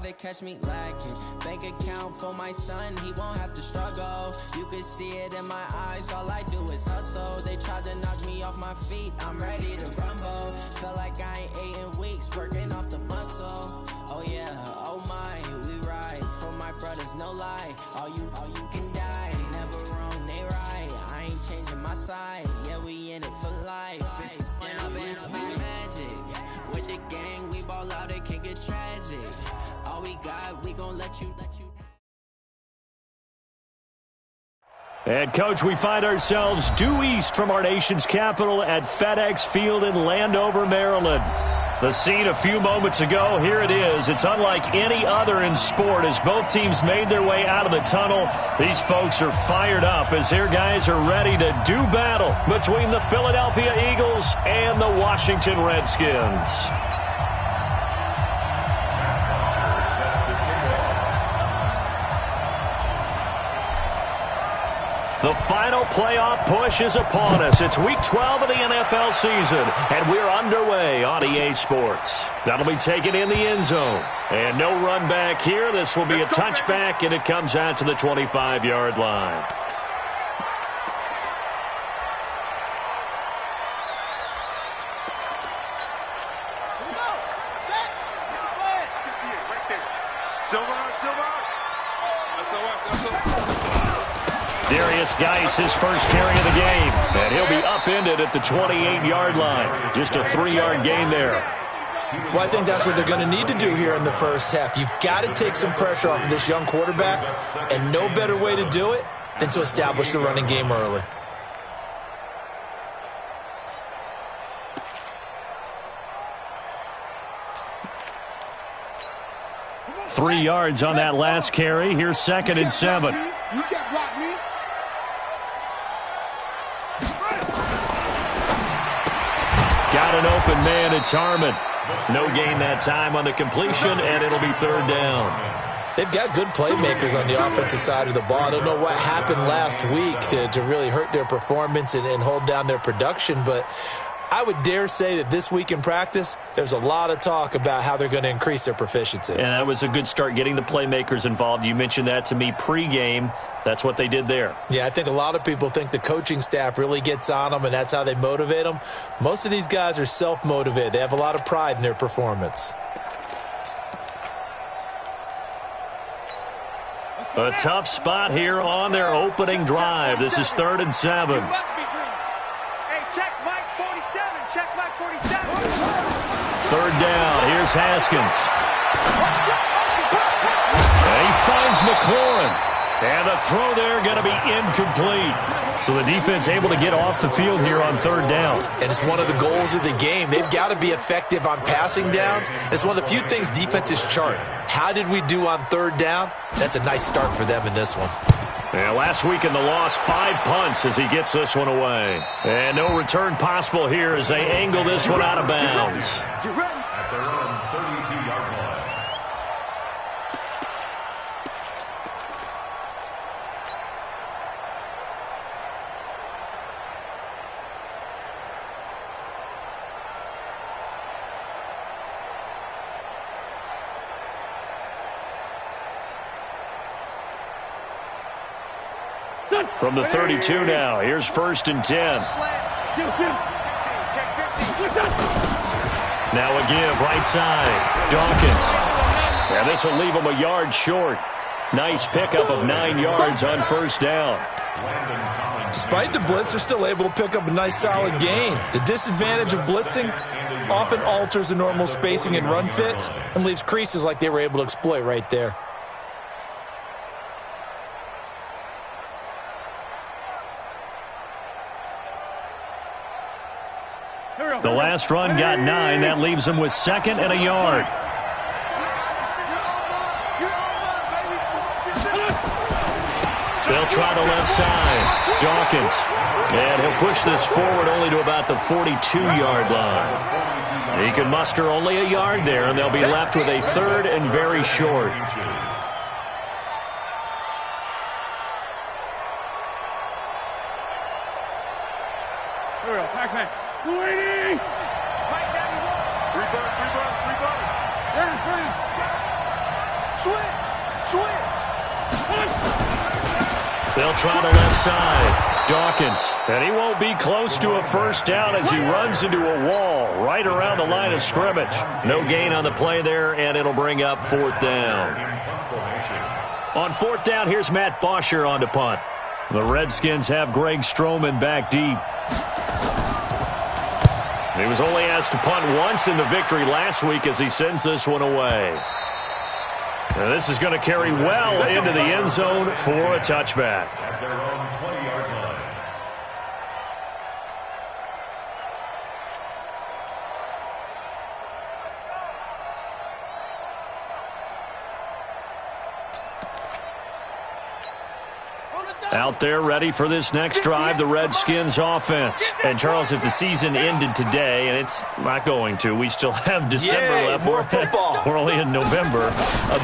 to catch me lacking. Bank account for my son, he won't have to struggle. You can see it in my eyes, all I do is hustle. They tried to knock me off my feet, I'm ready to rumble. Feel like I ain't ate in weeks, working off the muscle. Oh yeah, oh my, we ride for my brothers, no lie. All you can die, never wrong, they right. I ain't changing my side, yeah, we in it for life. And I've been magic. With the gang, we ball out, it can get tragic. All we got, we gon' let you. And, Coach, we find ourselves due east from our nation's capital at FedEx Field in Landover, Maryland. The scene a few moments ago, here it is. It's unlike any other in sport as both teams made their way out of the tunnel. These folks are fired up as their guys are ready to do battle between the Philadelphia Eagles and the Washington Redskins. The final playoff push is upon us. It's Week 12 of the NFL season, and we're underway on EA Sports. That'll be taken in the end zone. And no run back here. This will be a touchback, and it comes out to the 25-yard line. Darius Geis, his first carry of the game, and he'll be upended at the 28-yard line. Just a 3-yard gain there. Well, I think that's what they're going to need to do here in the first half. You've got to take some pressure off of this young quarterback, and no better way to do it than to establish the running game early. Three yards on that last carry. Here's 2nd and 7. You can't block me. Got an open man. It's Harmon. No gain that time on the completion, and it'll be 3rd down. They've got good playmakers on the offensive side of the ball. I don't know what happened last week to really hurt their performance and hold down their production, but I would dare say that this week in practice, there's a lot of talk about how they're going to increase their proficiency. And that was a good start, getting the playmakers involved. You mentioned that to me pregame. That's what they did there. Yeah, I think a lot of people think the coaching staff really gets on them, and that's how they motivate them. Most of these guys are self-motivated. They have a lot of pride in their performance. A tough spot here on their opening drive. This is 3rd and 7. Third down. Here's Haskins. And he finds McLaurin. And the throw there going to be incomplete. So the defense able to get off the field here on 3rd down. And it's one of the goals of the game. They've got to be effective on passing downs. It's one of the few things defenses chart. How did we do on 3rd down? That's a nice start for them in this one. Yeah, last week in the loss, 5 punts as he gets this one away. And no return possible here as they angle this one out of bounds. At their own 32-yard line. From the 32 now, here's 1st and 10. Now a give, right side, Dawkins. And this will leave him a yard short. Nice pickup of 9 yards on 1st down. Despite the blitz, they're still able to pick up a nice solid gain. The disadvantage of blitzing often alters the normal spacing and run fits and leaves creases like they were able to exploit right there. The last run got 9. That leaves him with 2nd and a yard. They'll try the left side. Dawkins. And he'll push this forward only to about the 42-yard line. He can muster only a yard there, and they'll be left with a 3rd and very short. They'll try the left side. Dawkins, and he won't be close to a first down as he runs into a wall right around the line of scrimmage. No gain on the play there, and it'll bring up fourth down. On fourth down, here's Matt Bosher on to punt. The Redskins have Greg Stroman back deep. He was only asked to punt once in the victory last week as he sends this one away. And this is going to carry well into the end zone for a touchback. At their own 20-yard line. Out there ready for this next drive, the Redskins offense. And, Charles, if the season ended today, and it's not going to, we still have December left. More football. We're only in November.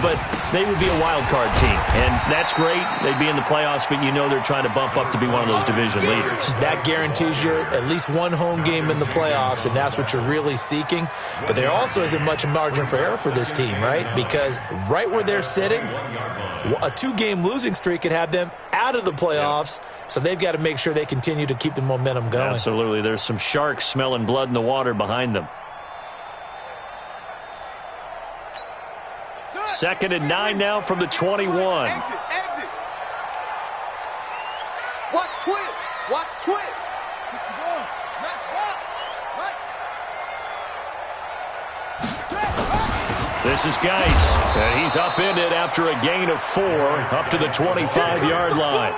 But they would be a wild card team. And that's great. They'd be in the playoffs, but you know they're trying to bump up to be one of those division leaders. That guarantees you at least one home game in the playoffs, and that's what you're really seeking. But there also isn't much margin for error for this team, right? Because right where they're sitting, a two-game losing streak could have them out of the playoffs, so they've got to make sure they continue to keep the momentum going. Absolutely. There's some sharks smelling blood in the water behind them. 2nd and 9 now from the 21. Exit. Watch twist. Match box. Right. This is Geis, and he's upended after a gain of 4 up to the 25-yard line.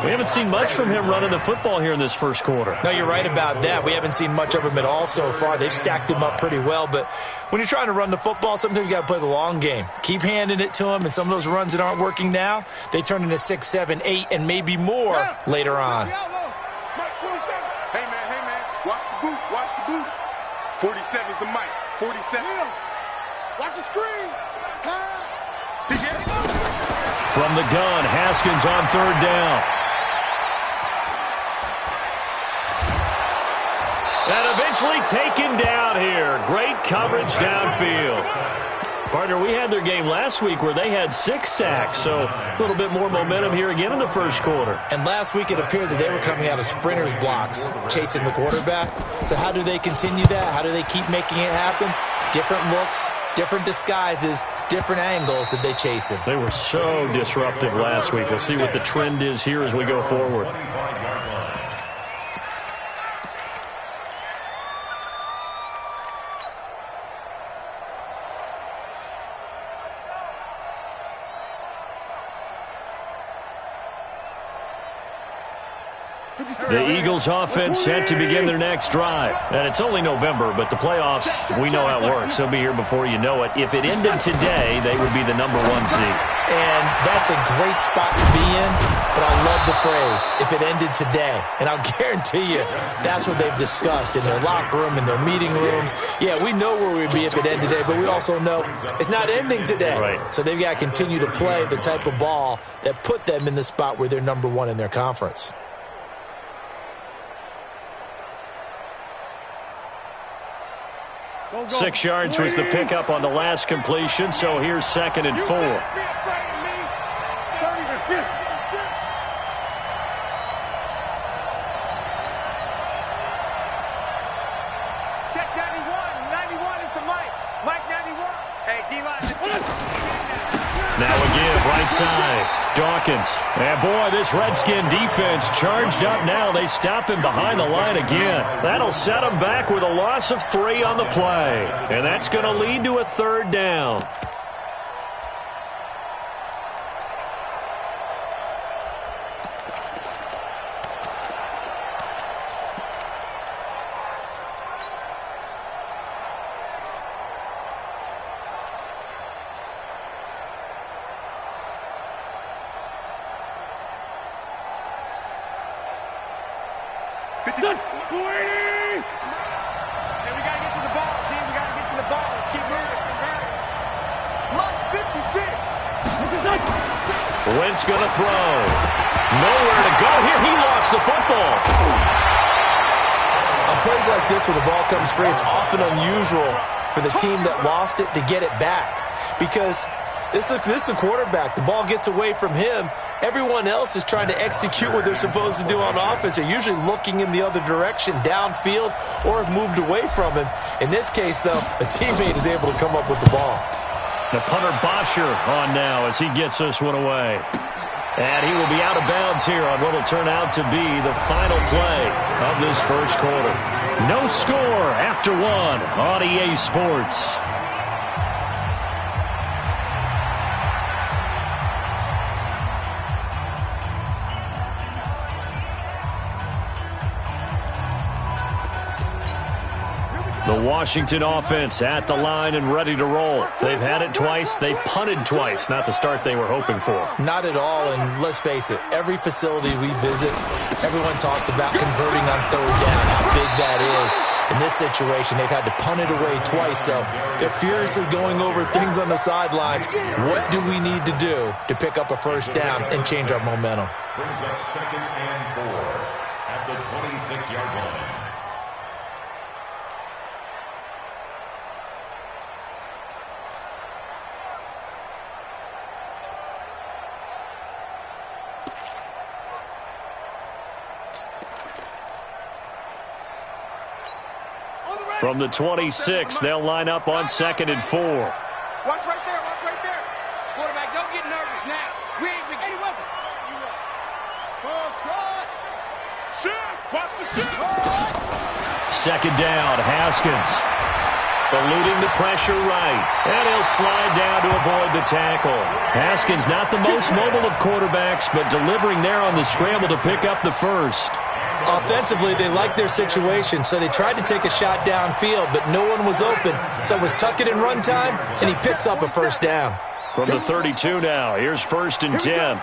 We haven't seen much from him running the football here in this first quarter. No, you're right about that. We haven't seen much of him at all so far. They've stacked him up pretty well, but when you're trying to run the football, sometimes you got to play the long game. Keep handing it to him, and some of those runs that aren't working now, they turn into 6, 7, 8, and maybe more later on. Hey, man. Watch the boot. 47's the mic. 47. Watch the screen. Pass. From the gun, Haskins on 3rd down. And eventually taken down here. Great coverage downfield. Partner, we had their game last week where they had 6 sacks, so a little bit more momentum here again in the first quarter. And last week it appeared that they were coming out of sprinters blocks, chasing the quarterback. So how do they continue that? How do they keep making it happen? Different looks, different disguises, different angles that they chase him. They were so disruptive last week. We'll see what the trend is here as we go forward. The Eagles offense set to begin their next drive. And it's only November, but the playoffs, we know how it works. They'll be here before you know it. If it ended today, they would be the number 1 seed. And that's a great spot to be in, but I love the phrase, if it ended today. And I'll guarantee you, that's what they've discussed in their locker room, in their meeting rooms. Yeah, we know where we'd be if it ended today, but we also know it's not ending today. Right. So they've got to continue to play the type of ball that put them in the spot where they're number 1 in their conference. Go. 6 yards was the pickup on the last completion, so here's 2nd and 4. Check 91. 91 is the mic. Mike 91. Hey, D-line. Now again, right side. Dawkins. And boy, this Redskin defense charged up now. They stop him behind the line again. That'll set him back with a loss of 3 on the play. And that's going to lead to a 3rd down. Wentz going to throw. Nowhere to go here. He lost the football. On plays like this where the ball comes free, it's often unusual for the team that lost it to get it back. Because This is the quarterback. The ball gets away from him. Everyone else is trying to execute what they're supposed to do on offense. They're usually looking in the other direction, downfield, or have moved away from him. In this case, though, a teammate is able to come up with the ball. The punter Bosher on now as he gets this one away. And he will be out of bounds here on what will turn out to be the final play of this first quarter. No score after one on EA Sports. The Washington offense at the line and ready to roll. They've had it twice. They've punted twice. Not the start they were hoping for. Not at all, and let's face it, every facility we visit, everyone talks about converting on third down, how big that is. In this situation, they've had to punt it away twice, so they're furiously going over things on the sidelines. What do we need to do to pick up a first down and change our momentum? Brings up 2nd and 4 at the 26-yard line. From the 26, they'll line up on 2nd and 4. Watch right there, watch right there. Quarterback, don't get nervous now. We ain't been any weapon. Full trot. Shift, watch the shift. Second down, Haskins. Eluding the pressure right. And he'll slide down to avoid the tackle. Haskins not the most mobile of quarterbacks, but delivering there on the scramble to pick up the first. Offensively, they liked their situation, so they tried to take a shot downfield, but no one was open. So it was tuck it in run time, and he picks up a first down. From the 32 now, here's 1st and 10.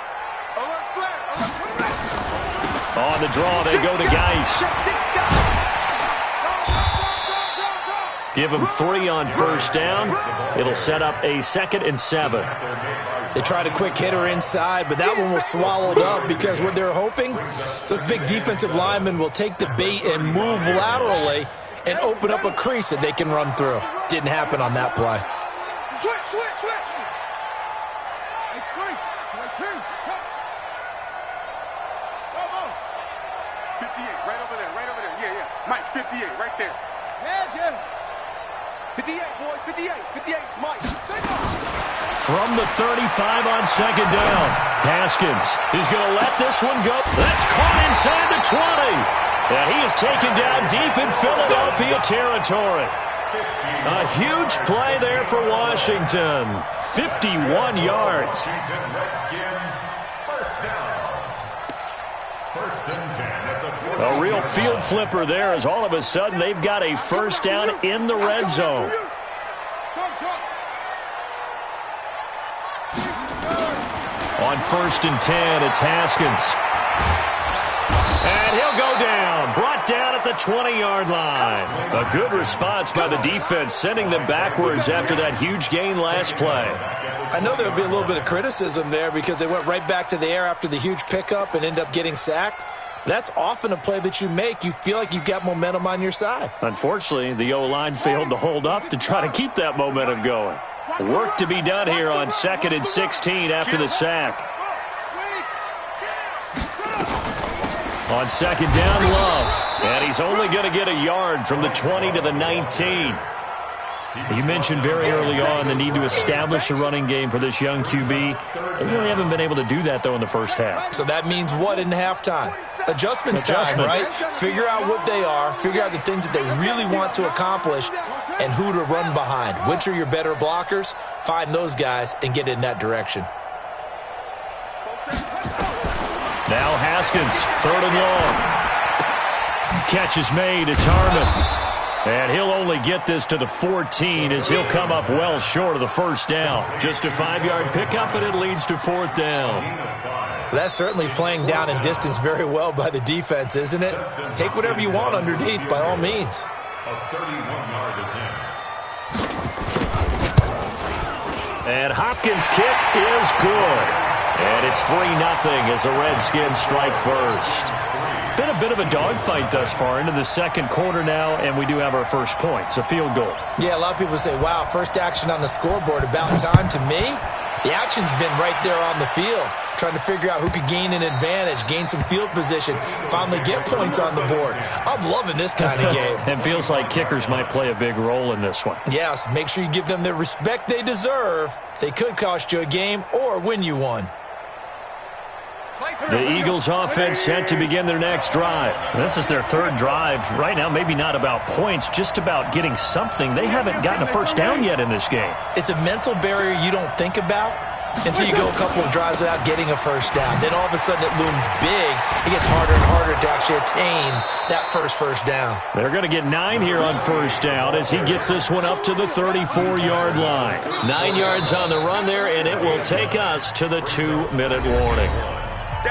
On the draw, they go to Geis. Give him 3 on first down. It'll set up a 2nd and 7. They tried a quick hitter inside, but that one was swallowed up because what they're hoping, those big defensive linemen will take the bait and move laterally and open up a crease that they can run through. Didn't happen on that play. Switch. 58, right over there. Yeah. Mike, 58, right there. Yeah. 58, boys, 58, Mike. From the 35 on 2nd down, Haskins is going to let this one go. That's caught inside the 20. And he is taken down deep in Philadelphia territory. A huge play there for Washington. 51 yards. Redskins, first down. 1st and 10 at the 40. A real field flipper there as all of a sudden they've got a first down in the red zone. On 1st and 10, it's Haskins. And he'll go down. Brought down at the 20-yard line. A good response by the defense, sending them backwards after that huge gain last play. I know there would be a little bit of criticism there because they went right back to the air after the huge pickup and end up getting sacked. That's often a play that you make. You feel like you've got momentum on your side. Unfortunately, the O-line failed to hold up to try to keep that momentum going. Work to be done here on 2nd and 16 after the sack. On 2nd down, Love. And he's only going to get a yard from the 20 to the 19. You mentioned very early on the need to establish a running game for this young QB. They really haven't been able to do that, though, in the first half. So that means what in halftime? Adjustments time, right? Figure out what they are, figure out the things that they really want to accomplish, and who to run behind. Which are your better blockers? Find those guys and get in that direction. Now Haskins, 3rd and long. Catch is made. It's Harmon. And he'll only get this to the 14 as he'll come up well short of the first down. Just a 5-yard pickup, and it leads to 4th down. That's certainly playing down in distance very well by the defense, isn't it? Take whatever you want underneath, by all means. A 31-yard attempt. And Hopkins' kick is good. And it's 3-0 as the Redskins strike first. Been a bit of a dogfight thus far into the second quarter now, and we do have our first points, a field goal. Yeah, a lot of people say, wow, first action on the scoreboard, about time. To me, The action's been right there on the field, trying to figure out who could gain an advantage, gain some field position, finally get points on the board. I'm loving this kind of game. It feels like kickers might play a big role in this one. Yes, make sure you give them the respect they deserve. They could cost you a game or win you one. The Eagles offense set to begin their next drive. This is their third drive. Right now, maybe not about points, just about getting something. They haven't gotten a first down yet in this game. It's a mental barrier you don't think about until you go a couple of drives without getting a first down. Then all of a sudden it looms big. It gets harder and harder to actually attain that first down. They're going to get 9 here on first down as he gets this one up to the 34-yard line. 9 yards on the run there, and it will take us to the 2-minute warning.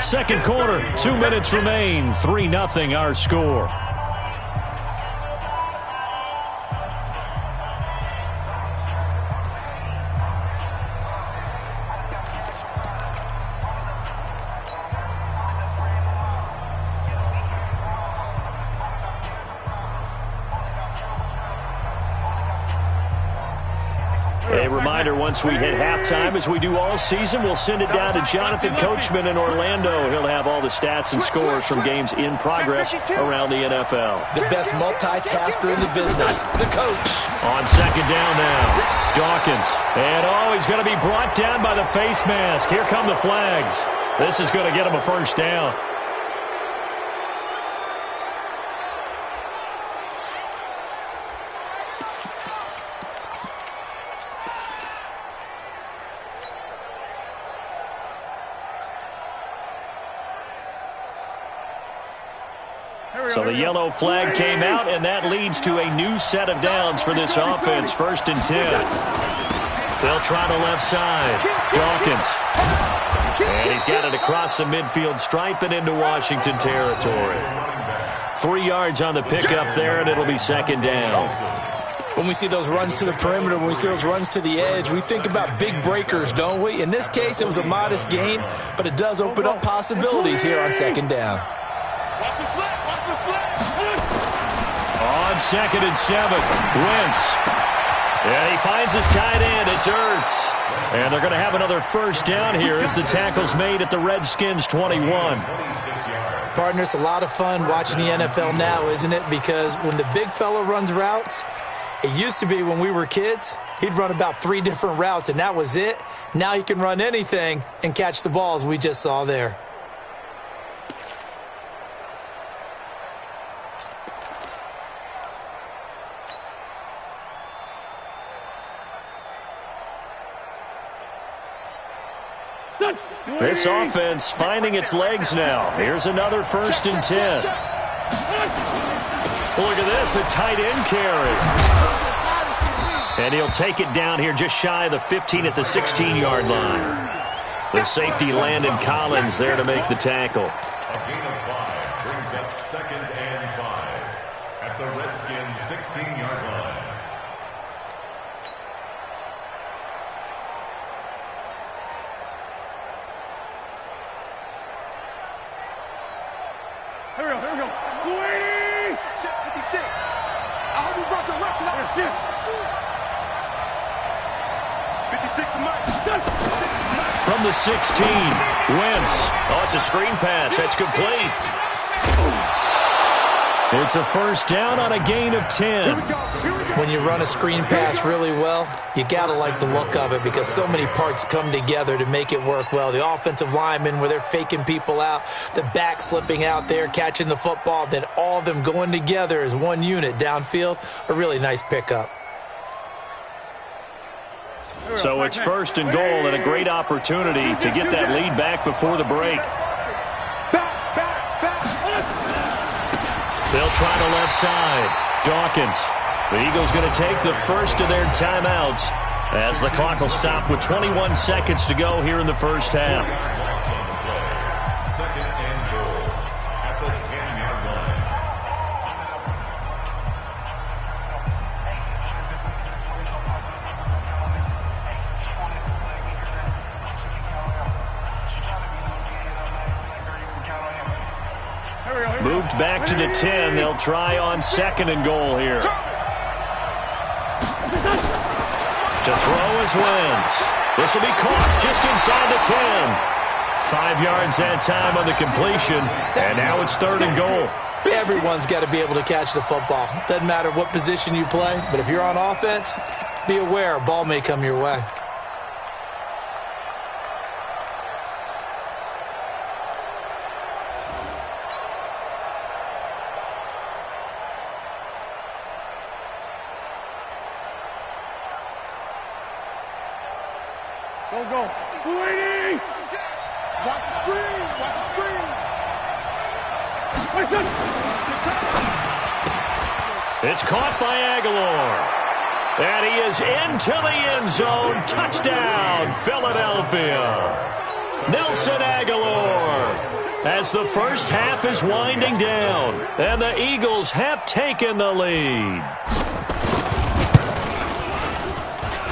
Second quarter, 2 minutes remain, 3-0 our score. A reminder, once we hit halftime, as we do all season, we'll send it down to Jonathan Coachman in Orlando. He'll have all the stats and scores from games in progress around the NFL. The best multitasker in the business, the coach. On second down now, Dawkins. And he's going to be brought down by the face mask. Here come the flags. This is going to get him a first down. So the yellow flag came out, and that leads to a new set of downs for this offense. 1st and 10. They'll try the left side. Dawkins. And he's got it across the midfield stripe and into Washington territory. 3 yards on the pickup there, and it'll be second down. When we see those runs to the perimeter, when we see those runs to the edge, we think about big breakers, don't we? In this case, it was a modest gain, but it does open up possibilities here on second down. Watch the slip. Watch the slip. On 2nd and 7, Wentz. And he finds his tight end. It's Ertz. And they're going to have another first down here as the tackle's made at the Redskins' 21. Partner, it's a lot of fun watching the NFL now, isn't it? Because when the big fella runs routes, it used to be when we were kids, he'd run about 3 different routes, and that was it. Now he can run anything and catch the balls we just saw there. This offense finding its legs now. Here's another 1st and 10. Look at this, a tight end carry. And he'll take it down here just shy of the 15 at the 16-yard line. The safety Landon Collins there to make the tackle. A gain of 5 brings up 2nd and 5 at the Redskins' 16-yard line. Here we go. 280. Check 56. I hope we brought your left side. 56 to Mike. From the 16, Wentz. Oh, it's a screen pass. That's complete. It's a first down on a gain of 10. When you run a screen pass really well, you got to like the look of it because so many parts come together to make it work well. The offensive linemen, where they're faking people out, the back slipping out there, catching the football, then all of them going together as one unit downfield, a really nice pickup. So it's 1st and goal and a great opportunity to get that lead back before the break. They'll try the left side. Dawkins. The Eagles going to take the first of their timeouts as the clock will stop with 21 seconds to go here in the first half. 2nd and goal at the 10-yard line. Moved back to the 10. They'll try on 2nd and goal here. To throw is Wentz. This will be caught just inside the 10. 5 yards that time on the completion, and now it's 3rd and goal. Everyone's got to be able to catch the football. Doesn't matter what position you play, but if you're on offense, be aware a ball may come your way. Go. Sweetie! Watch the screen! Watch the screen! It's caught by Aguilar. And he is into the end zone. Touchdown, Philadelphia. Nelson Aguilar. As the first half is winding down, and the Eagles have taken the lead.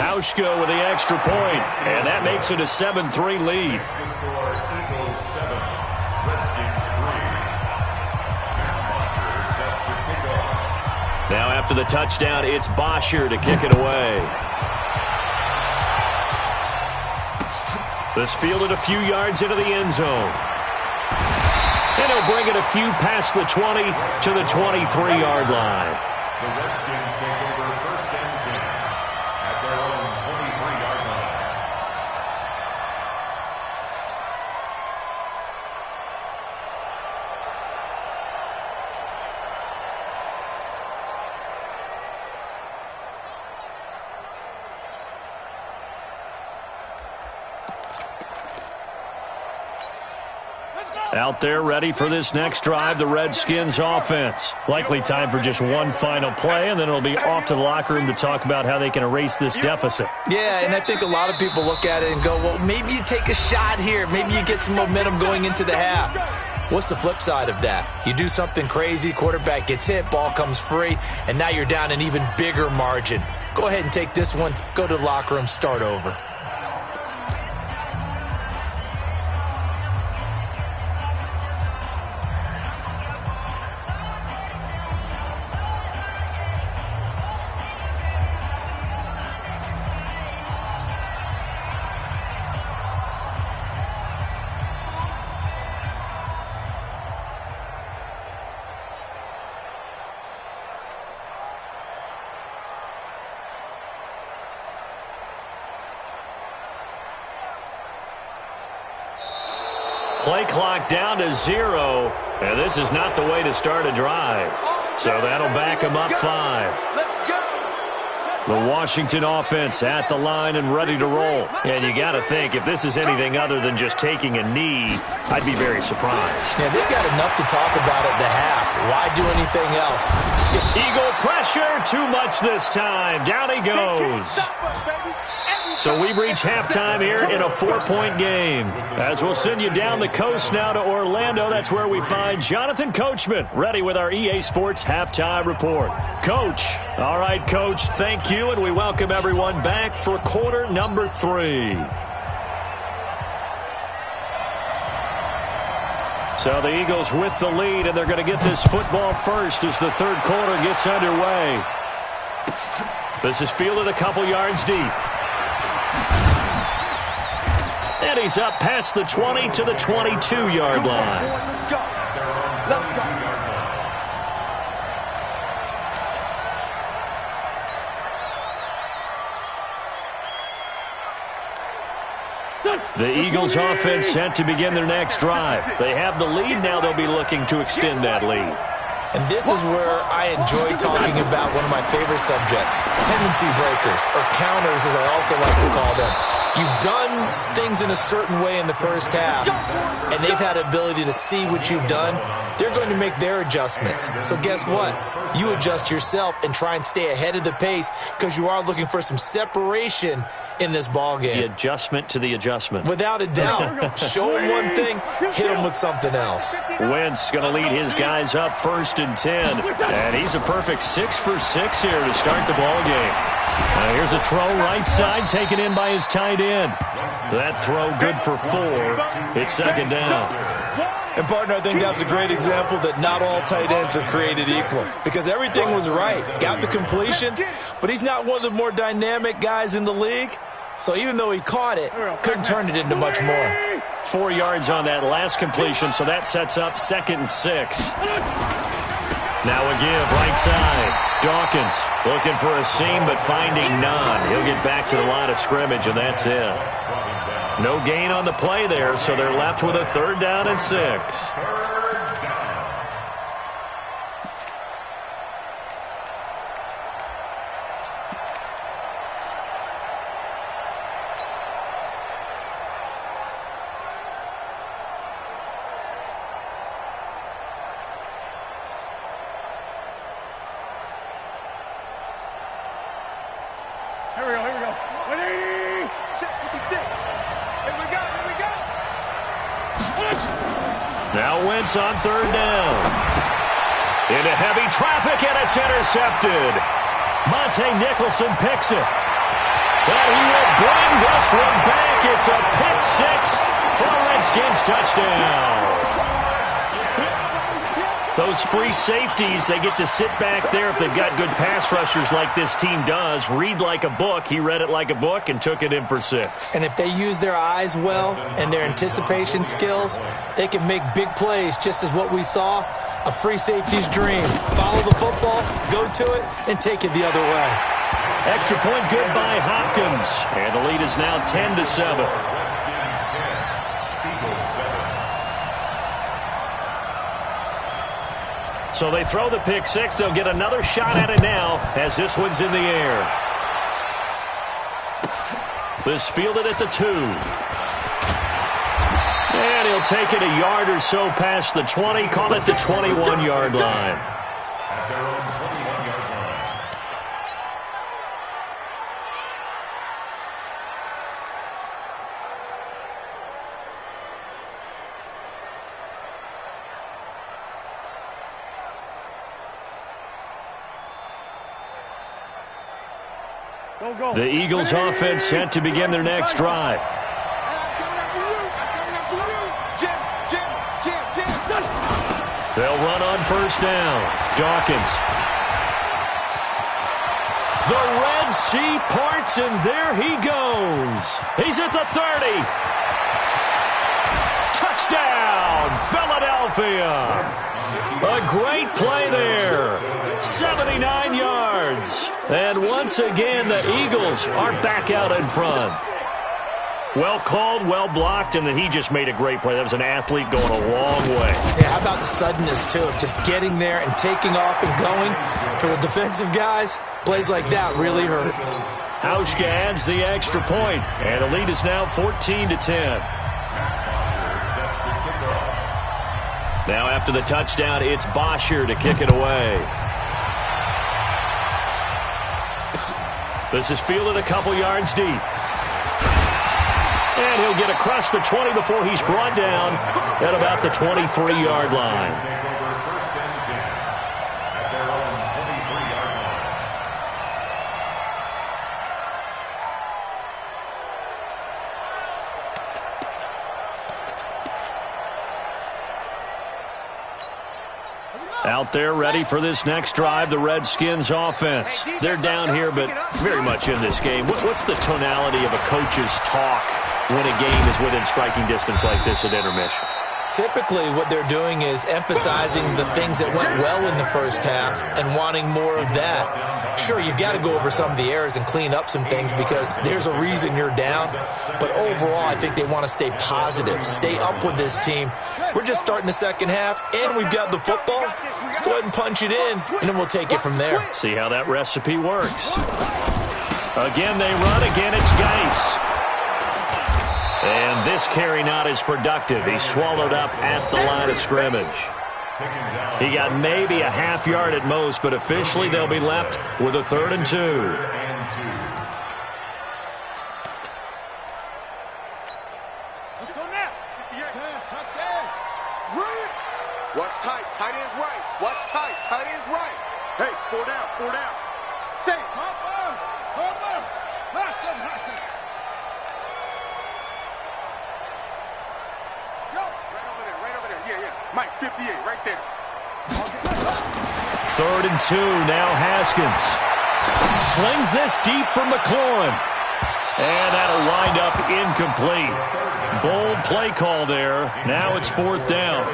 Hauschka with the extra point, and that makes it a 7-3 lead. Now after the touchdown, it's Bosher to kick it away. This fielded a few yards into the end zone. And he'll bring it a few past the 20 to the 23-yard line. The Redskins take over 1st and 10 at their own 23-yard line. Out there ready for this next drive, the Redskins offense. Likely time for just one final play, and then it'll be off to the locker room to talk about how they can erase this deficit. Yeah, and I think a lot of people look at it and go, well, maybe you take a shot here. Maybe you get some momentum going into the half. What's the flip side of that? You do something crazy, quarterback gets hit, ball comes free, and now you're down an even bigger margin. Go ahead and take this one, go to the locker room, start over. Play clock down to 0, and this is not the way to start a drive. So that'll back them up 5. The Washington offense at the line and ready to roll. And you got to think, if this is anything other than just taking a knee, I'd be very surprised. Yeah, they've got enough to talk about at the half. Why do anything else? Eagle pressure, too much this time. Down he goes. So we've reached halftime here in a 4-point game. As we'll send you down the coast now to Orlando, that's where we find Jonathan Coachman, ready with our EA Sports Halftime Report. Coach. All right, Coach, thank you, and we welcome everyone back for quarter number 3. So the Eagles with the lead, and they're going to get this football first as the third quarter gets underway. This is fielded a couple yards deep. And he's up past the 20 to the 22-yard line. Let's go. Let's go. The Eagles offense set to begin their next drive. They have the lead. Now they'll be looking to extend that lead. And this is where I enjoy talking about one of my favorite subjects, tendency breakers, or counters as I also like to call them. You've done things in a certain way in the first half, and they've had the ability to see what you've done. They're going to make their adjustments. So guess what? You adjust yourself and try and stay ahead of the pace because you are looking for some separation in this ball game. The adjustment to the adjustment. Without a doubt. Show them one thing, hit them with something else. Wentz going to lead his guys up 1st and 10. And he's a perfect 6 for 6 here to start the ball game. Here's a throw right side taken in by his tight end. That throw good for 4. It's 2nd down. And, partner, I think that's a great example that not all tight ends are created equal because everything was right. Got the completion, but he's not one of the more dynamic guys in the league. So even though he caught it, couldn't turn it into much more. 4 yards on that last completion, so that sets up 2nd and 6. Now a give, right side. Dawkins looking for a seam, but finding none. He'll get back to the line of scrimmage, and that's it. No gain on the play there, so they're left with a 3rd down and 6. Now Wentz on 3rd down. Into heavy traffic, and it's intercepted. Monte Nicholson picks it. But he will bring this one back. It's a pick 6 for a Redskins touchdown. Those free safeties, they get to sit back there if they've got good pass rushers like this team does. Read like a book. He read it like a book and took it in for 6. And if they use their eyes well and their anticipation skills, they can make big plays, just as what we saw, a free safety's dream. Follow the football, go to it, and take it the other way. Extra point good by Hopkins. And the lead is now 10-7. So they throw the pick 6. They'll get another shot at it now as this one's in the air. This fielded at the 2. And he'll take it a yard or so past the 20. Call it the 21-yard line. At their own 21-yard line. The Eagles offense set to begin their next drive. They'll run on 1st down. Dawkins. The Red Sea parts, and there he goes. He's at the 30. Touchdown, Philadelphia. A great play there. 79 yards. And once again, the Eagles are back out in front. Well called, well blocked, and then he just made a great play. That was an athlete going a long way. Yeah, how about the suddenness, too, of just getting there and taking off and going? For the defensive guys, plays like that really hurt. Hauschka adds the extra point, and the lead is now 14-10. Now after the touchdown, it's Bosher to kick it away. This is fielded a couple yards deep. And he'll get across the 20 before he's brought down at about the 23-yard line. Out there ready for this next drive, the Redskins offense. They're down here, but very much in this game. What's the tonality of a coach's talk when a game is within striking distance like this at intermission? Typically, what they're doing is emphasizing the things that went well in the first half and wanting more of that. Sure, you've got to go over some of the errors and clean up some things because there's a reason you're down. But overall, I think they want to stay positive, stay up with this team. We're just starting the second half, and we've got the football. Let's go ahead and punch it in, and then we'll take it from there. See how that recipe works. Again, they run. Again, it's Geis. And this carry not as productive. He's swallowed up at the line of scrimmage. He got maybe a half yard at most, but officially they'll be left with a 3rd and 2. Let's go now. Touchdown. Run it. Watch tight. Tight end's right. Watch tight. Tight end's right. Hey, 4 down. 4 down. Say, Hopper. Hustle. Yo. Right over there. Yeah. Mike, 58, right there. 3rd and 2, now Haskins. Slings this deep for McLaurin. And that'll wind up incomplete. Bold play call there. Now it's 4th down.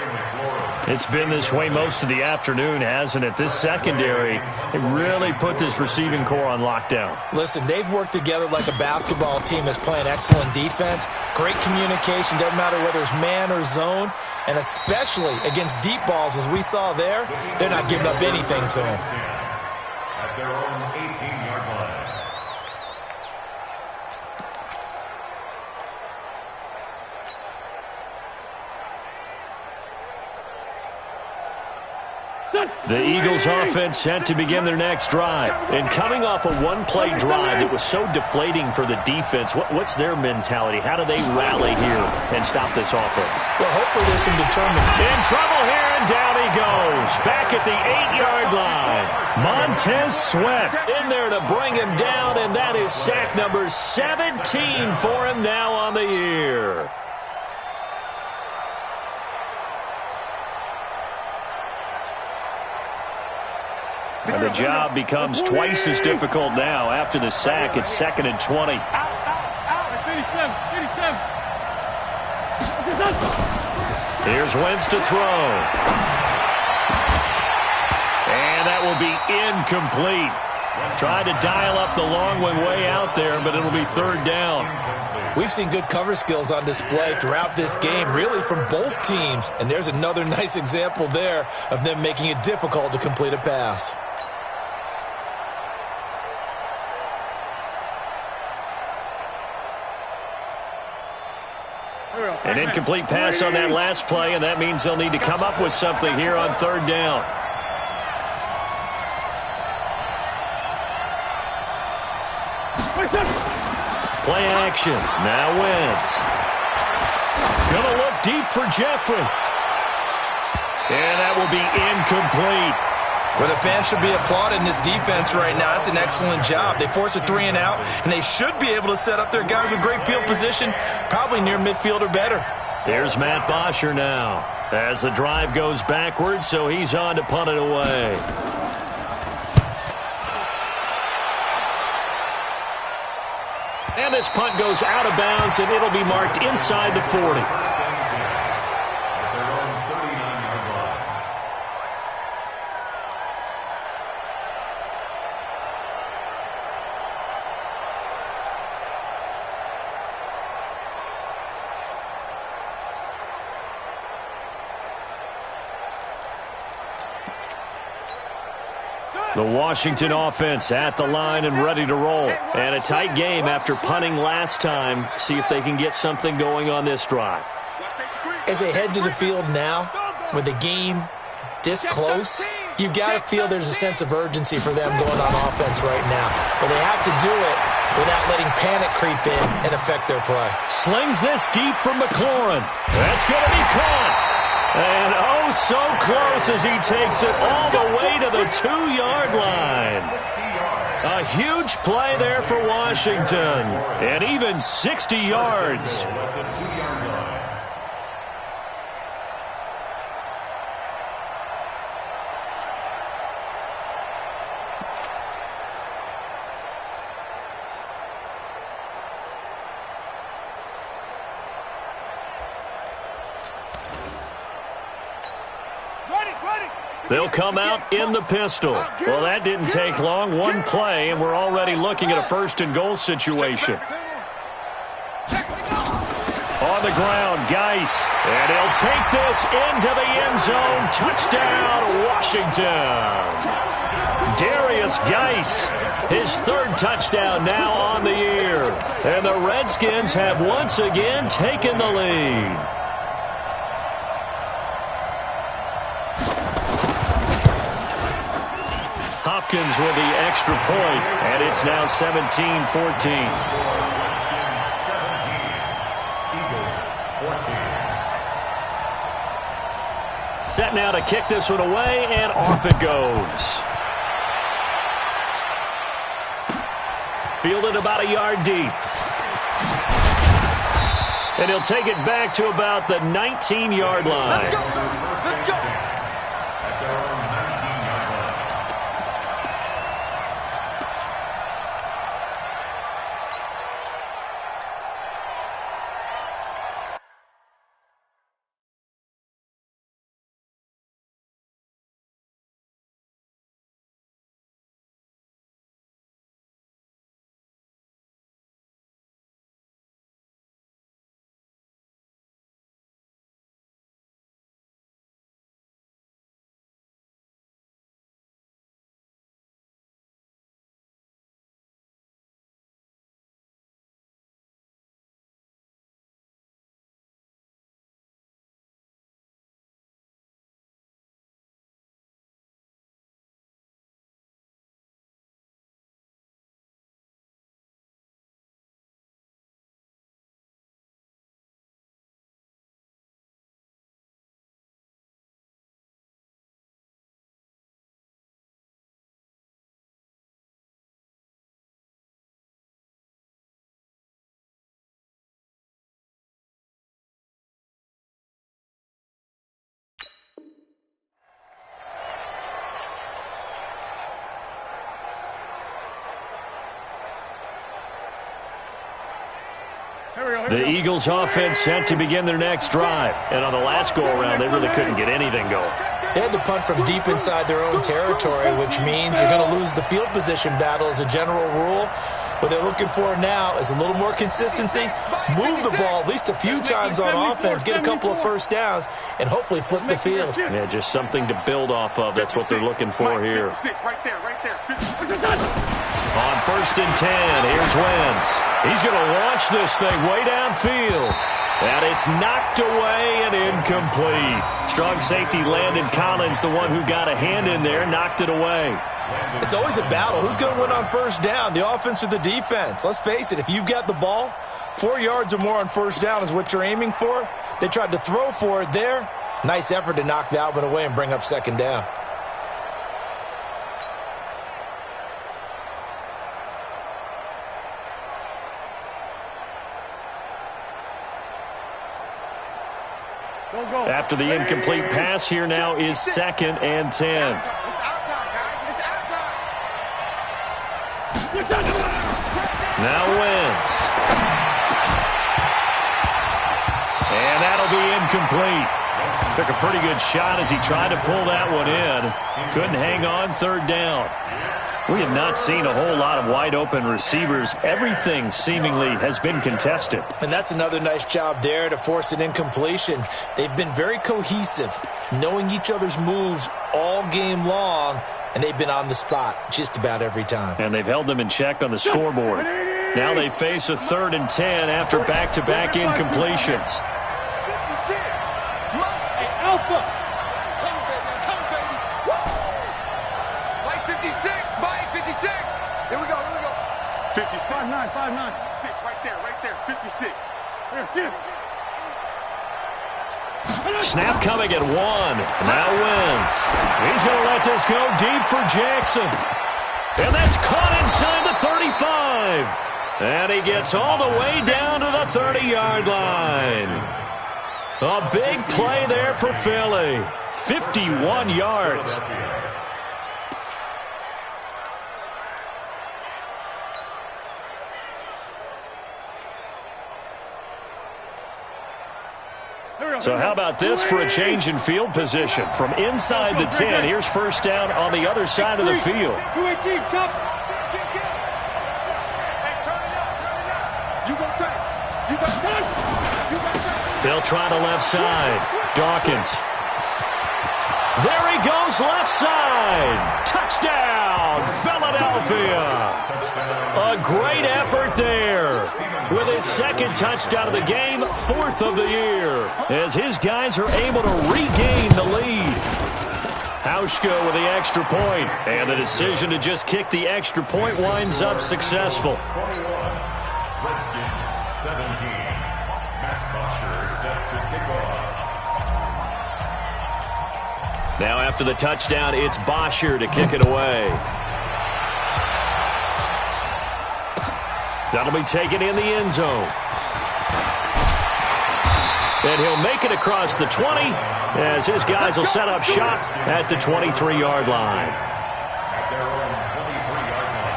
It's been this way most of the afternoon, hasn't it? This secondary, it really put this receiving core on lockdown. Listen, they've worked together like a basketball team that's playing excellent defense. Great communication, doesn't matter whether it's man or zone. And especially against deep balls, as we saw there, they're not giving up anything to them. At their own 18-yard line. The Eagles offense set to begin their next drive. And coming off a one-play drive that was so deflating for the defense, what's their mentality? How do they rally here and stop this offense? Well, hopefully there's some determination. In trouble here, and down he goes. Back at the 8-yard line. Montez Sweat in there to bring him down, and that is sack number 17 for him now on the year. And the job becomes twice as difficult now. After the sack, it's 2nd and 20. Here's Wentz to throw. And that will be incomplete. Tried to dial up the long one way out there, but it'll be 3rd down. We've seen good cover skills on display throughout this game, really from both teams. And there's another nice example there of them making it difficult to complete a pass. An incomplete pass on that last play, and that means they'll need to come up with something here on 3rd down. Play action. Now Wentz. Gonna look deep for Jeffrey. And that will be incomplete. Well, the fans should be applauding this defense right now. That's an excellent job. They force a 3 and out, and they should be able to set up their guys with great field position, probably near midfield or better. Here's Matt Bosher now as the drive goes backwards, so he's on to punt it away. And this punt goes out of bounds, and it'll be marked inside the 40. The Washington offense at the line and ready to roll. And a tight game after punting last time. See if they can get something going on this drive. As they head to the field now, with the game this close, you've got to feel there's a sense of urgency for them going on offense right now. But they have to do it without letting panic creep in and affect their play. Slings this deep from McLaurin. That's going to be caught. And oh, so close as he takes it all the way to the 2-yard line. A huge play there for Washington. And even 60 yards. They'll come out in the pistol. Well, that didn't take long. One play, and we're already looking at a 1st and goal situation. On the ground, Geis. And he'll take this into the end zone. Touchdown, Washington. Darius Geis, his 3rd touchdown now on the year. And the Redskins have once again taken the lead. Hopkins with the extra point, and it's now 17-14. Set now to kick this one away, and off it goes. Fielded about a yard deep. And he'll take it back to about the 19-yard line. The Eagles offense set to begin their next drive. And on the last go-around, they really couldn't get anything going. They had to punt from deep inside their own territory, which means you're going to lose the field position battle as a general rule. What they're looking for now is a little more consistency, move the ball at least a few times on offense, get a couple of first downs, and hopefully flip the field. Yeah, just something to build off of. That's what they're looking for here. Right there. On 1st and 10, here's Wentz. He's going to launch this thing way downfield. And it's knocked away and incomplete. Strong safety Landon Collins, the one who got a hand in there, knocked it away. It's always a battle. Who's going to win on first down, the offense or the defense? Let's face it, if you've got the ball, 4 yards or more on first down is what you're aiming for. They tried to throw for it there. Nice effort to knock that one away and bring up second down. After the incomplete pass, here now is 2nd and 10. It's our time, guys. It's our time. Now Wentz. And that'll be incomplete. Took a pretty good shot as he tried to pull that one in. Couldn't hang on, 3rd down. We have not seen a whole lot of wide-open receivers. Everything seemingly has been contested. And that's another nice job there to force an incompletion. They've been very cohesive, knowing each other's moves all game long, and they've been on the spot just about every time. And they've held them in check on the scoreboard. Now they face a 3rd and 10 after back-to-back incompletions. 56. Hey, Alpha. Come, baby. Woo! Mike 56. Mike 56. Here we go. 56. 5'9". 6 right there. 56. Snap coming at 1. Now Wentz. He's going to let this go deep for Jackson. And that's caught inside the 35. And he gets all the way down to the 30-yard line. A big play there for Philly. 51 yards. So how about this for a change in field position? From inside the 10, here's 1st down on the other side of the field. 218, chop. They'll try to left side. Dawkins. There he goes, left side. Touchdown, Philadelphia. A great effort there. With his 2nd touchdown of the game, 4th of the year, as his guys are able to regain the lead. Hauschka with the extra point, and the decision to just kick the extra point winds up successful. 21, Redskins 17. Matt Bosher set to kick off. Now after the touchdown, it's Bosher to kick it away. That'll be taken in the end zone. And he'll make it across the 20 as his guys will set up shop at the 23-yard line. At their own 23-yard line.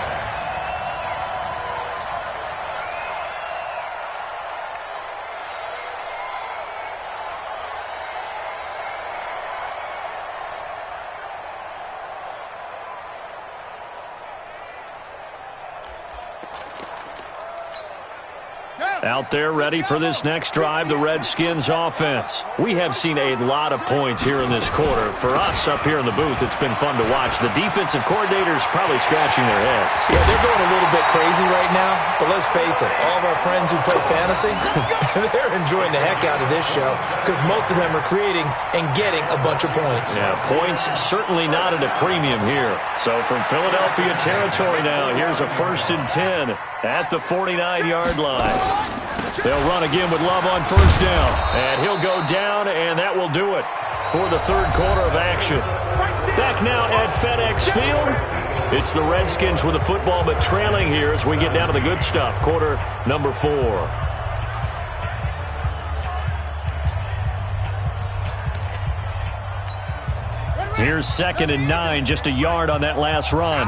Out there ready for this next drive, the Redskins offense. We have seen a lot of points here in this quarter. For us up here in the booth, it's been fun to watch. The defensive coordinators probably scratching their heads. Yeah, they're going a little bit crazy right now, but let's face it, all of our friends who play fantasy, they're enjoying the heck out of this show because most of them are creating and getting a bunch of points. Yeah, points certainly not at a premium here. So from Philadelphia territory now, here's a 1st and 10 at the 49-yard line. They'll run again with Love on 1st down. And he'll go down, and that will do it for the 3rd quarter of action. Back now at FedEx Field. It's the Redskins with the football, but trailing here as we get down to the good stuff. Quarter number 4. Here's 2nd and 9, just a yard on that last run.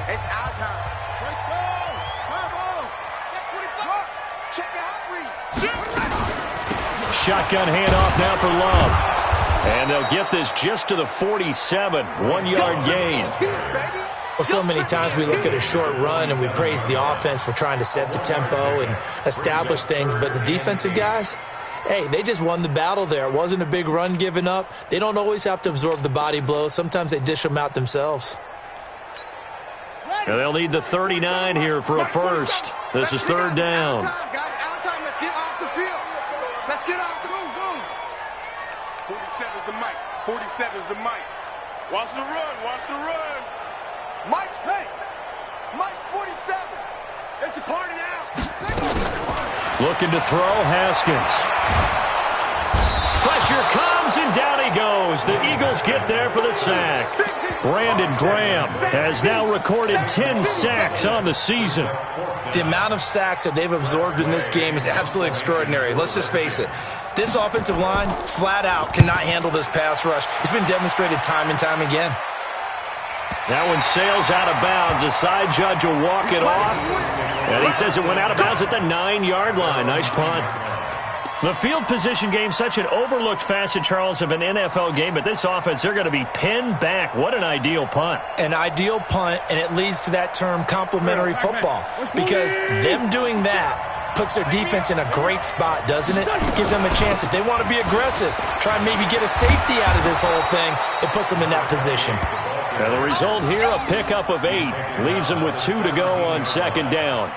It's our time. Let's go. Come on. Check 25. Check it out. Shotgun handoff now for Love. And they'll get this just to the 47, 1-yard gain. Well, so many times we look at a short run and we praise the offense for trying to set the tempo and establish things, but the defensive guys, hey, they just won the battle there. It wasn't a big run given up. They don't always have to absorb the body blows. Sometimes they dish them out themselves. And they'll need the 39 here for a first. This is third down. Let's get off the field. Let's get off the boom. 47 is the mic. 47 is the mic. Watch the run. Watch the run. Mike's fake. Mike's 47. It's a party now. Looking to throw, Haskins. Pressure comes, and down he goes. The Eagles get there for the sack. Brandon Graham has now recorded 10 sacks on the season. The amount of sacks that they've absorbed in this game is absolutely extraordinary. Let's just face it. This offensive line, flat out, cannot handle this pass rush. It's been demonstrated time and time again. That one sails out of bounds. The side judge will walk it off. And he says it went out of bounds at the 9-yard line. Nice punt. The field position game, such an overlooked facet, Charles, of an NFL game. But this offense, they're going to be pinned back. What an ideal punt. An ideal punt, and it leads to that term complementary football. Because them doing that puts their defense in a great spot, doesn't it? Gives them a chance. If they want to be aggressive, try and maybe get a safety out of this whole thing, it puts them in that position. And the result here, a pickup of 8. Leaves them with 2 to go on second down.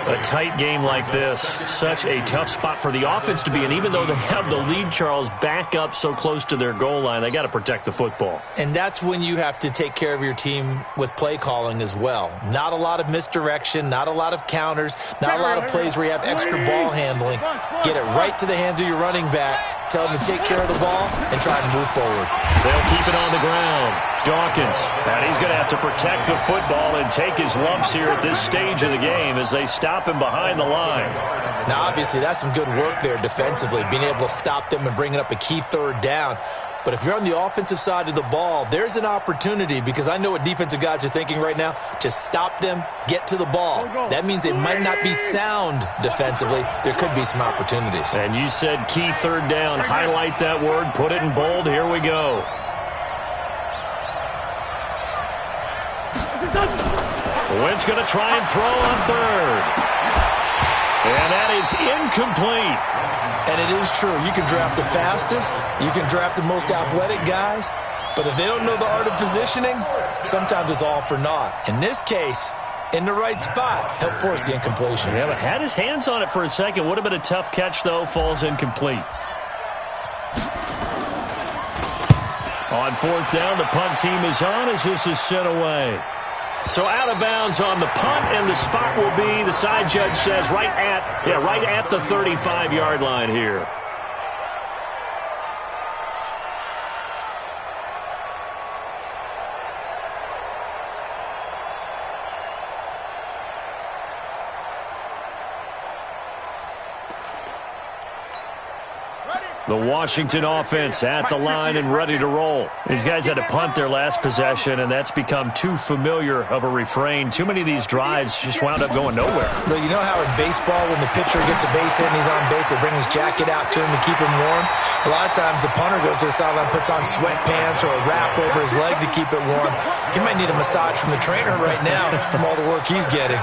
A tight game like this, such a tough spot for the offense to be in. Even though they have the lead, Charles, back up so close to their goal line, they got to protect the football. And that's when you have to take care of your team with play calling as well. Not a lot of misdirection, not a lot of counters, not a lot of plays where you have extra ball handling. Get it right to the hands of your running back. Tell them to take care of the ball and try to move forward. They'll keep it on the ground. Dawkins, and he's going to have to protect the football and take his lumps here at this stage of the game as they stop him behind the line. Now, obviously, that's some good work there defensively, being able to stop them and bringing up a key third down. But if you're on the offensive side of the ball, there's an opportunity, because I know what defensive guys are thinking right now. Just stop them, get to the ball. That means they might not be sound defensively. There could be some opportunities. And you said key third down. Highlight that word, put it in bold. Here we go. Wentz going to try and throw on third. And that is incomplete. And it is true. You can draft the fastest. You can draft the most athletic guys. But if they don't know the art of positioning, sometimes it's all for naught. In this case, in the right spot, help force the incompletion. Yeah, but had his hands on it for a second. Would have been a tough catch, though. Falls incomplete. On fourth down, the punt team is on as this is sent away. So out of bounds on the punt, and the spot will be, the side judge says, right at the 35-yard line here. The Washington offense at the line and ready to roll. These guys had to punt their last possession, and that's become too familiar of a refrain. Too many of these drives just wound up going nowhere. Well, you know how in baseball, when the pitcher gets a base hit and he's on base, they bring his jacket out to him to keep him warm? A lot of times the punter goes to the sideline, puts on sweatpants or a wrap over his leg to keep it warm. He might need a massage from the trainer right now from all the work he's getting.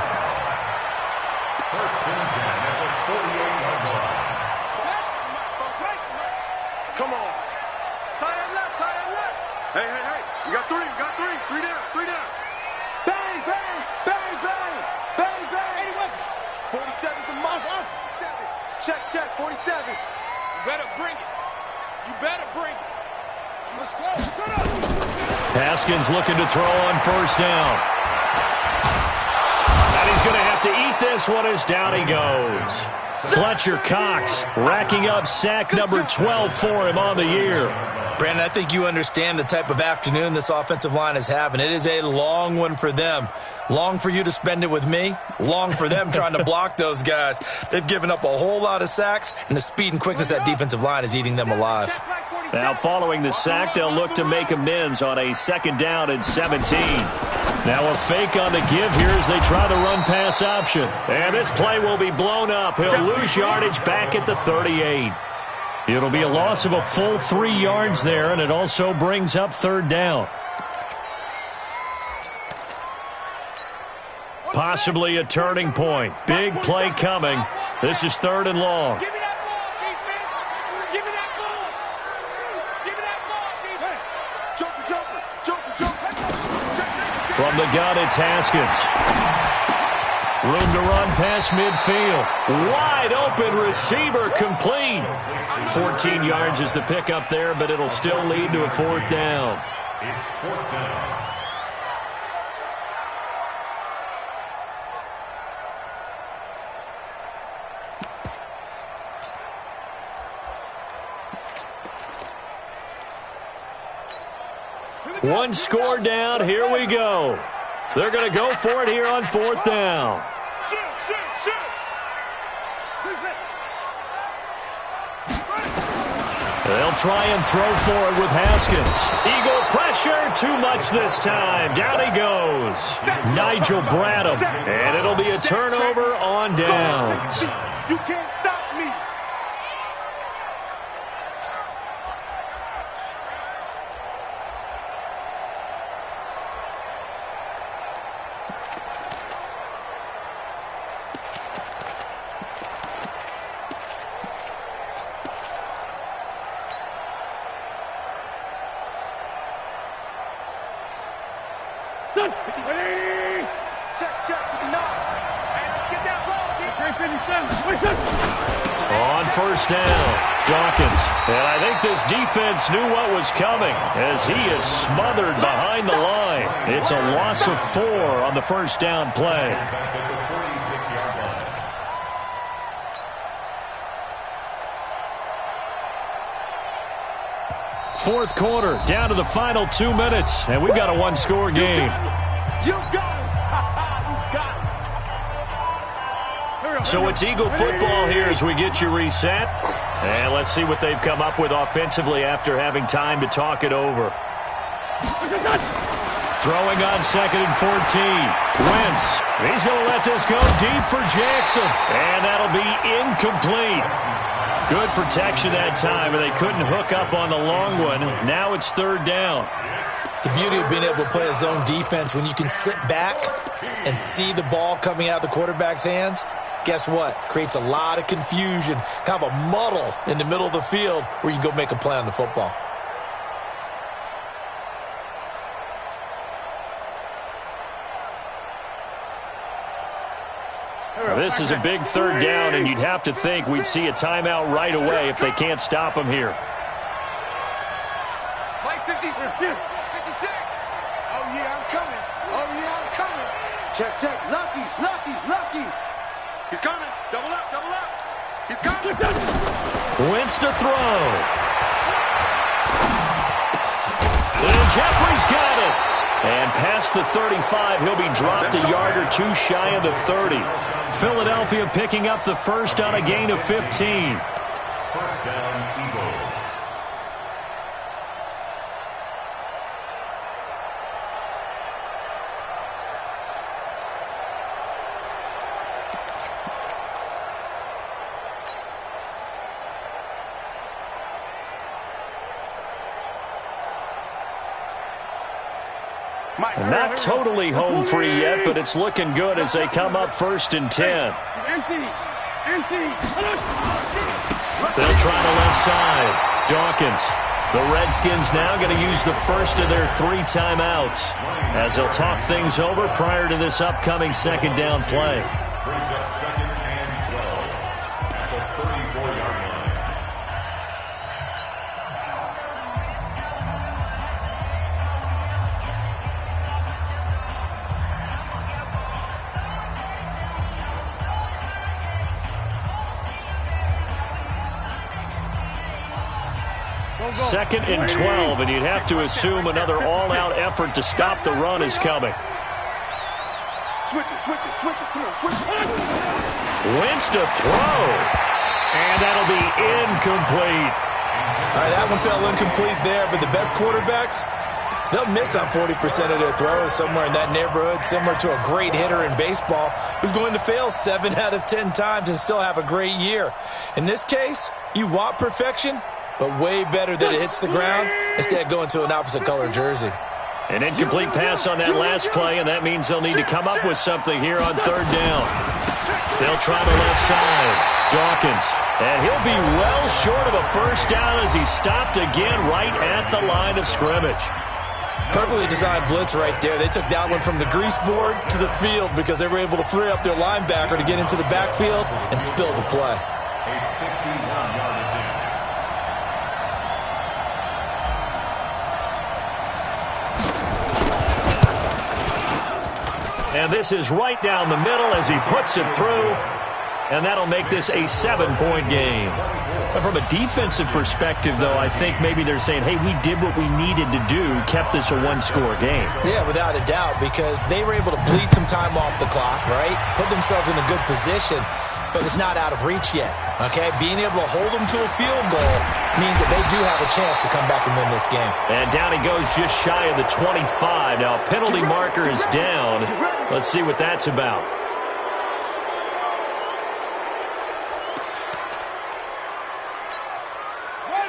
Check, 47. You better bring it. You better bring it. Let's go. Set up. Haskins looking to throw on first down. And he's going to have to eat this one as down he goes. Fletcher Cox racking up sack number 12 for him on the year. Brandon, I think you understand the type of afternoon this offensive line is having. It is a long one for them. Long for you to spend it with me. Long for them trying to block those guys. They've given up a whole lot of sacks, and the speed and quickness of that defensive line is eating them alive. Now following the sack, they'll look to make amends on a second down and 17. Now a fake on the give here as they try the run-pass option. And this play will be blown up. He'll lose yardage back at the 38. It'll be a loss of a full 3 yards there, and it also brings up third down. Possibly a turning point. Big play coming. This is third and long. Give me that ball, defense. Give me that ball. Give me that ball, defense. Jumper. From the gun, it's Haskins. Room to run past midfield. Wide open receiver complete. 14 yards is the pickup there, but it'll still lead to a fourth down. It's fourth down. One score down. Here we go. They're going to go for it here on fourth down. They'll try and throw forward with Haskins. Eagle pressure, too much this time. Down he goes. Nigel Bradham, and it'll be a turnover on downs. You can't stop me. On first down, Dawkins. And I think this defense knew what was coming as he is smothered behind the line. It's a loss of 4 on the first down play. Fourth quarter, down to the final 2 minutes, and we've got a one-score game. You got it. So it's Eagle football here as we get you reset. And let's see what they've come up with offensively after having time to talk it over. Throwing on 2nd and 14. Wentz. He's going to let this go deep for Jackson. And that'll be incomplete. Good protection that time, and they couldn't hook up on the long one. Now it's third down. The beauty of being able to play a zone defense, when you can sit back and see the ball coming out of the quarterback's hands, guess what? Creates a lot of confusion, kind of a muddle in the middle of the field where you can go make a play on the football. This is a big third down, and you'd have to think we'd see a timeout right away if they can't stop him here. Play 56. Oh, yeah, I'm coming. Check. Lucky. He's coming. Double up. He's coming. Wentz to throw. And Jeffrey's got it. And past the 35, he'll be dropped a yard or 2 shy of the 30. Philadelphia picking up the first on a gain of 15. First down, Eagles. Not totally home free yet, but it's looking good as they come up 1st and 10. They'll try the left side. Dawkins. The Redskins now going to use the first of their 3 timeouts as they'll talk things over prior to this upcoming second down play. Brings up 2nd and 12 at the 34-yard line. Second and 12, and you'd have to assume another all-out effort to stop the run is coming. Switch it. Come on, switch it. Wentz to throw. And that'll be incomplete. All right, that one fell incomplete there, but the best quarterbacks, They'll miss on 40% of their throws, somewhere in that neighborhood, similar to a great hitter in baseball who's going to fail 7 out of 10 times and still have a great year. In this case, you want perfection, but way better that it hits the ground instead of going to an opposite color jersey. An incomplete pass on that last play, and that means they'll need to come up with something here on third down. They'll try the left side. Dawkins. And he'll be well short of a first down as he's stopped again right at the line of scrimmage. Perfectly designed blitz right there. They took that one from the grease board to the field because they were able to free up their linebacker to get into the backfield and spill the play. A 51-yard attempt. And this is right down the middle as he puts it through. And that'll make this a 7-point game. But from a defensive perspective, though, I think maybe they're saying, hey, we did what we needed to do, kept this a one-score game. Yeah, without a doubt, because they were able to bleed some time off the clock, right? Put themselves in a good position, but it's not out of reach yet, okay? Being able to hold them to a field goal means that they do have a chance to come back and win this game. And down he goes just shy of the 25. Now, penalty marker is down. Let's see what that's about.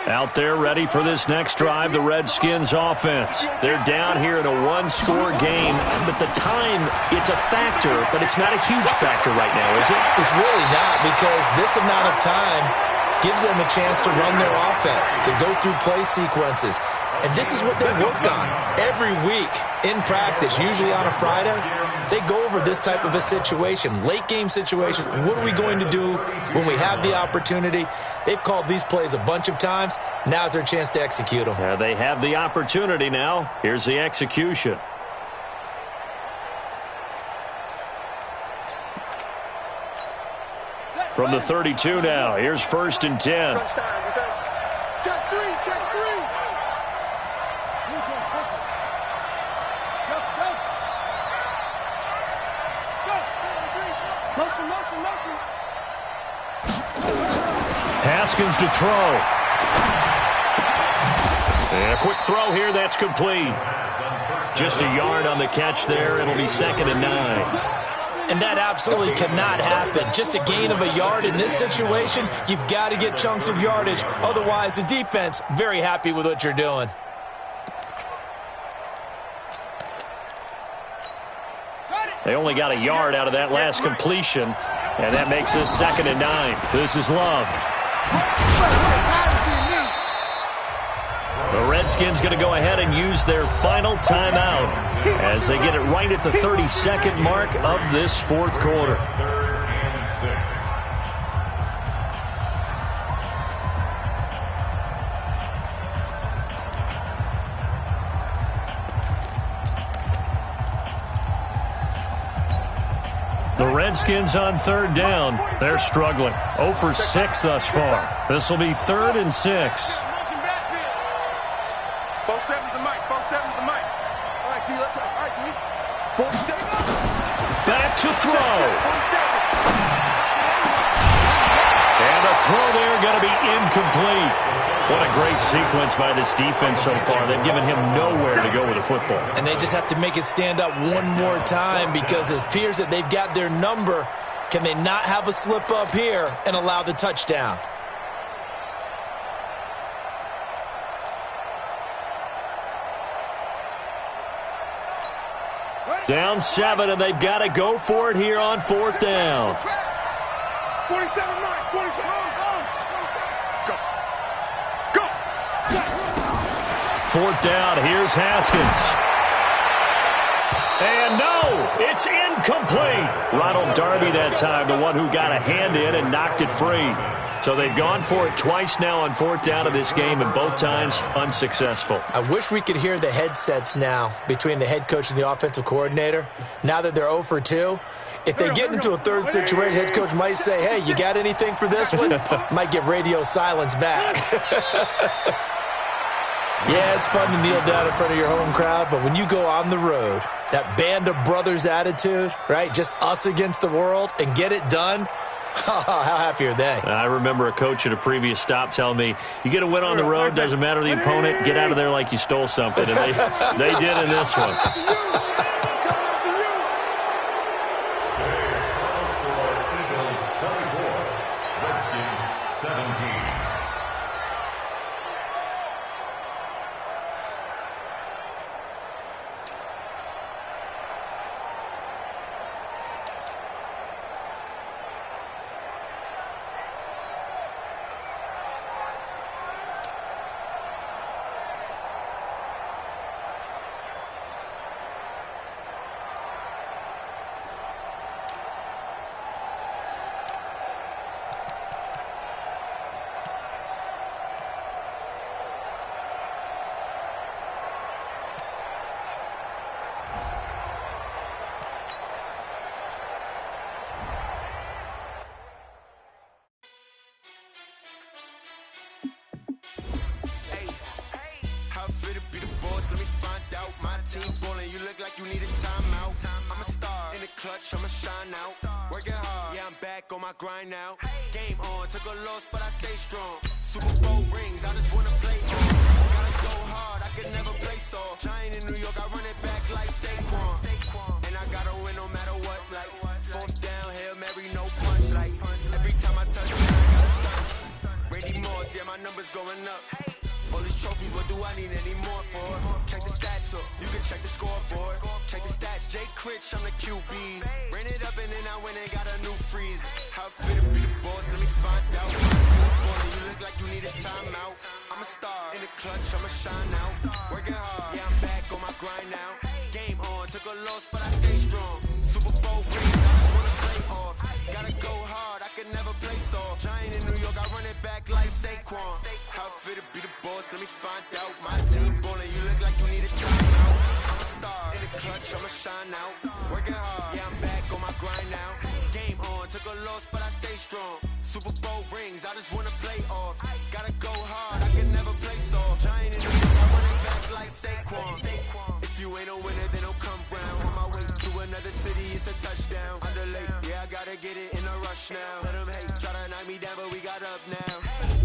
Out there ready for this next drive, the Redskins offense. They're down here in a one-score game, but the time, it's a factor, but it's not a huge factor right now, is it? It's really not, because this amount of time gives them a chance to run their offense, to go through play sequences. And this is what they work on every week in practice, usually on a Friday. They go over this type of a situation, late game situations. What are we going to do when we have the opportunity? They've called these plays a bunch of times. Now's their chance to execute them. They have the opportunity now. Here's the execution. From the 32 now, here's 1st and 10. Check three. Motion. Haskins to throw. And a quick throw here, that's complete. Just a yard on the catch there. It'll be 2nd and 9. And that absolutely cannot happen. Just a gain of a yard in this situation, you've got to get chunks of yardage. Otherwise, the defense, very happy with what you're doing. They only got a yard out of that last completion, and that makes this 2nd and 9. This is Love. The Redskins going to go ahead and use their final timeout as they get it right at the 32nd mark of this fourth quarter. 3rd and 6. The Redskins on 3rd down. They're struggling. 0 for 6 thus far. This will be 3rd and 6. Back to throw. And the throw there going to be incomplete. What a great sequence by this defense so far. They've given him nowhere to go with the football. And they just have to make it stand up one more time, because it appears that they've got their number. Can they not have a slip up here and allow the touchdown? Down 7, and they've got to go for it here on 4th down. 47, 47. Go. 4th down, here's Haskins. And no, it's incomplete. Ronald Darby that time, the one who got a hand in and knocked it free. So they've gone for it twice now on 4th down of this game, and both times unsuccessful. I wish we could hear the headsets now between the head coach and the offensive coordinator. Now that they're 0 for 2, if they get into a third situation, head coach might say, hey, you got anything for this one? Might get radio silence back. Yeah, it's fun to kneel down in front of your home crowd, but when you go on the road, that band of brothers attitude, right, just us against the world, and get it done, How happy are they? I remember a coach at a previous stop telling me, you get a win on the road, doesn't matter the opponent, get out of there like you stole something. And they did in this one. I'ma shine out, working hard, yeah, I'm back on my grind now. Game on, took a loss, but I stay strong. Super Bowl rings, I just wanna play on. Gotta go hard, I can never play soft. Giant in New York, I run it back like Saquon. And I gotta win no matter what, like fourth down, Hail Mary, no punch. Like every time I touch it, I gotta stunt. Randy Moss, yeah, my numbers going up. All these trophies, what do I need any more for? Check the stats up, you can check the scoreboard. Check the stats, Jay Critch, I'm the QB. Ran it up and then I went and got a new freeze. How fit to be the boss, let me find out. You look like you need a timeout. I'm a star, in the clutch, I'ma shine out. Working hard, yeah, I'm back on my grind now. Game on, took a loss, but I stay strong. Super Bowl rings, I just wanna play off. Gotta go hard, I can never play soft. Giant in New York, I run it back like Saquon. How fit to be the boss, let me find out. My team ballin', you look like you need a timeout. I'm a star, in the clutch, I'ma shine out. Working hard, yeah, I'm back on my grind now. Game on, took a loss, but I stay strong. Super Bowl rings, I just wanna play off. Gotta go hard, I can never play soft. Giant in New York, I run it back like Saquon. If you ain't a winner, then don't come round. On my way to another city, it's a touchdown. Underlay, yeah, I gotta get it in a rush now. Let them hate, try to knock me down, but we got up now.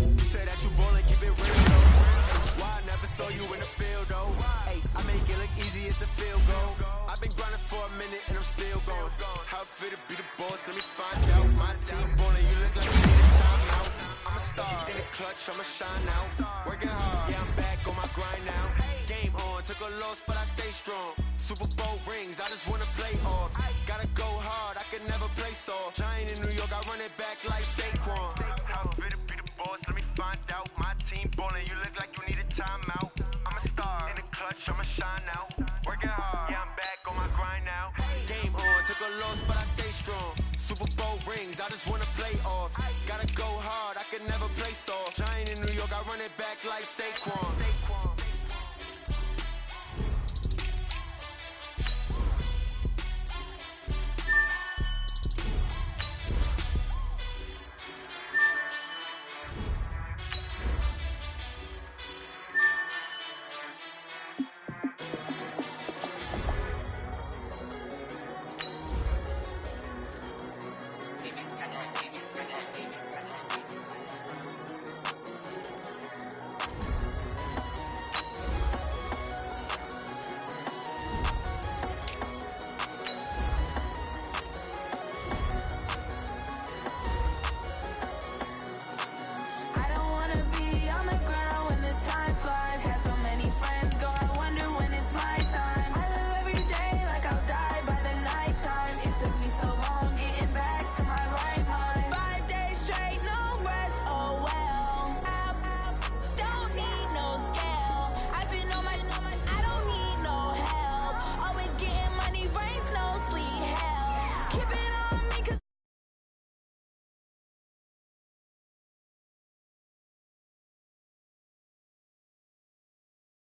You said that you ballin', keep it real though. Why I never saw you in the field though? Hey, I make it look easy, it's a field goal. I've been grinding for a minute and I'm still going. How fit to be the boss, let me find out. My team ballin', you look like you need a timeout. I'm a star, in the clutch, I'ma shine out. Working hard, yeah, I'm back on my grind now. Game on, took a loss, but I stay strong. Super Bowl rings, I just wanna play off. Gotta go hard, I can never play soft. Giant in New York, I run it back like Saquon. How fit to be the boss, let me find out. My team ballin', you look like you need a timeout. I'm a star, in the clutch, I'ma shine out. Working hard, yeah, I'm back on my grind now. Game on, took a loss, but I stay strong. Super Bowl rings, I just wanna play off. Gotta go hard, I can never play soft. Giant in New York, I run it back like Saquon.